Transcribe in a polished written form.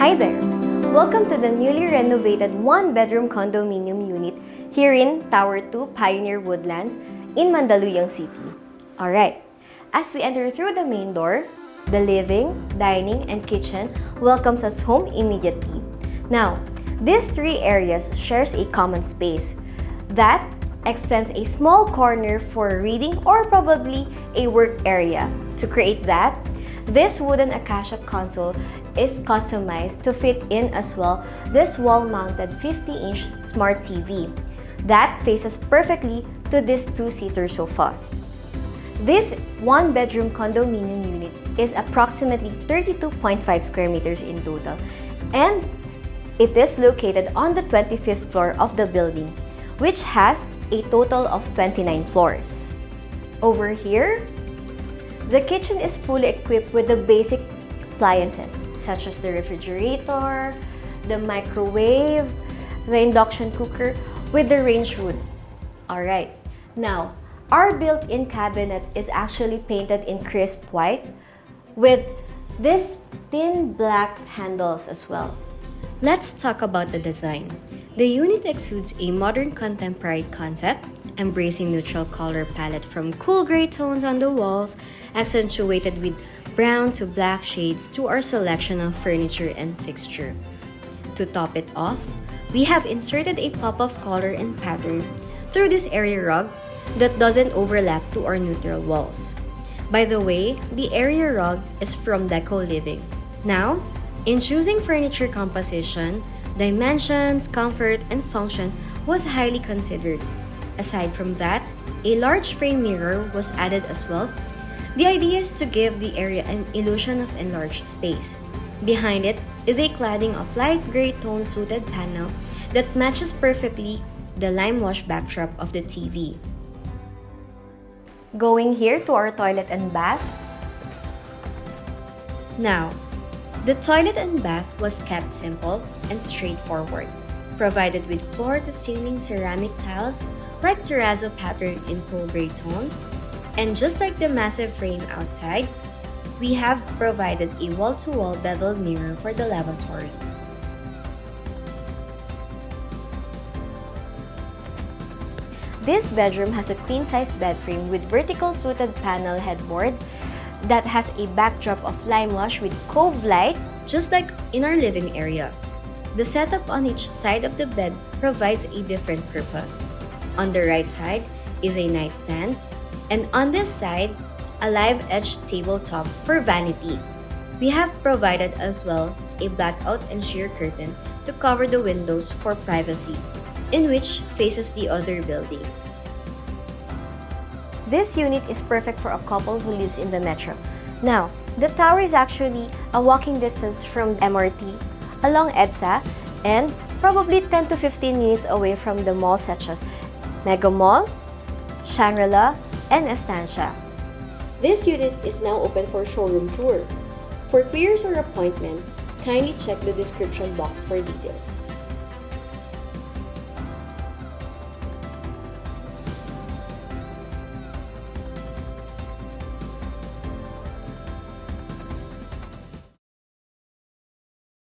Hi there! Welcome to the newly renovated one-bedroom condominium unit here in Tower 2 Pioneer Woodlands in Mandaluyong City. Alright, as we enter through the main door, the living, dining, and kitchen welcomes us home immediately. Now, these three areas shares a common space that extends a small corner for reading or probably a work area. To create that, this wooden acacia console is customized to fit in as well this wall-mounted 50-inch smart TV that faces perfectly to this two-seater sofa. This one-bedroom condominium unit is approximately 32.5 square meters in total, and it is located on the 25th floor of the building, which has a total of 29 floors. Over here, the kitchen is fully equipped with the basic appliances such as the refrigerator, the microwave, the induction cooker with the range hood. Alright, now our built-in cabinet is actually painted in crisp white with this thin black handles as well. Let's talk about the design. The unit exudes a modern contemporary concept, embracing neutral color palette from cool gray tones on the walls, accentuated with brown to black shades to our selection of furniture and fixture. To top it off, we have inserted a pop of color and pattern through this area rug that doesn't overlap to our neutral walls. By the way, the area rug is from Deco Living. Now, in choosing furniture composition, dimensions, comfort, and function was highly considered. Aside from that, a large frame mirror was added as well. The idea is to give the area an illusion of enlarged space. Behind it is a cladding of light gray tone fluted panel that matches perfectly the lime wash backdrop of the TV. Going here to our toilet and bath. Now, the toilet and bath was kept simple and straightforward, provided with floor-to-ceiling ceramic tiles like terrazzo pattern in cool gray tones. And just like the massive frame outside, we have provided a wall-to-wall beveled mirror for the lavatory. This bedroom has a queen-size bed frame with vertical fluted panel headboard that has a backdrop of lime wash with cove light, just like in our living area. The setup on each side of the bed provides a different purpose. On the right side is a nightstand, and on this side, a live-edged tabletop for vanity. We have provided as well a blackout and sheer curtain to cover the windows for privacy, in which faces the other building. This unit is perfect for a couple who lives in the metro. Now, the tower is actually a walking distance from MRT along EDSA and probably 10 to 15 minutes away from the malls such as Mega Mall, Shangri-La, and Estancia. This unit is now open for showroom tour. For queries or appointment, kindly check the description box for details.